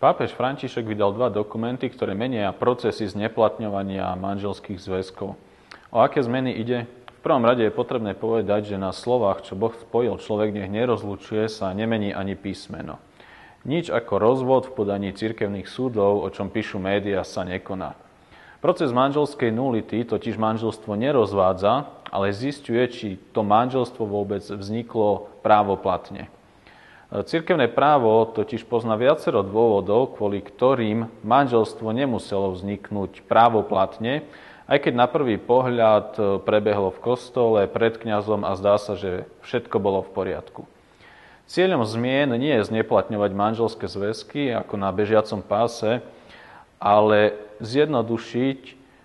Pápež František vydal 2 dokumenty, ktoré menia procesy zneplatňovania manželských zväzkov. O aké zmeny ide? V prvom rade je potrebné povedať, že na slovách, čo Boh spojil, človek nech nerozlučuje, sa nemení ani písmeno. Nič ako rozvod v podaní cirkevných súdov, o čom píšu médiá, sa nekoná. Proces manželskej nulity totiž manželstvo nerozvádza, ale zisťuje, či to manželstvo vôbec vzniklo právoplatne. Cirkevné právo totiž pozná viacero dôvodov, kvôli ktorým manželstvo nemuselo vzniknúť právoplatne, aj keď na prvý pohľad prebehlo v kostole, pred kňazom a zdá sa, že všetko bolo v poriadku. Cieľom zmien nie je zneplatňovať manželské zväzky ako na bežiacom páse, ale zjednodušiť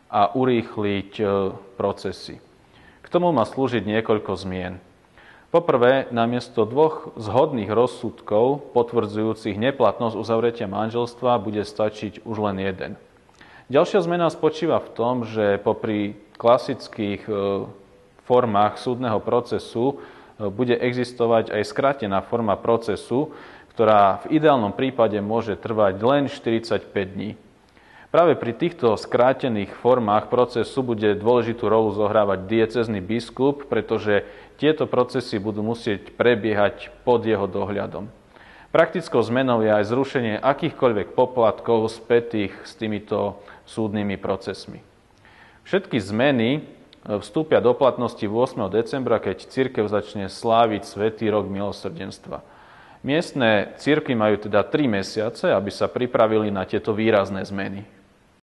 a urýchliť procesy. K tomu má slúžiť niekoľko zmien. Poprvé, namiesto 2 zhodných rozsudkov potvrdzujúcich neplatnosť uzavretia manželstva bude stačiť už len jeden. Ďalšia zmena spočíva v tom, že popri klasických formách súdneho procesu bude existovať aj skrátená forma procesu, ktorá v ideálnom prípade môže trvať len 45 dní. Práve pri týchto skrátených formách procesu bude dôležitú rolu zohrávať diecézny biskup, pretože tieto procesy budú musieť prebiehať pod jeho dohľadom. Praktickou zmenou je aj zrušenie akýchkoľvek poplatkov spätých s týmito súdnymi procesmi. Všetky zmeny vstúpia do platnosti 8. decembra, keď cirkev začne sláviť Svätý rok milosrdenstva. Miestne cirkvi majú teda 3 mesiace, aby sa pripravili na tieto výrazné zmeny.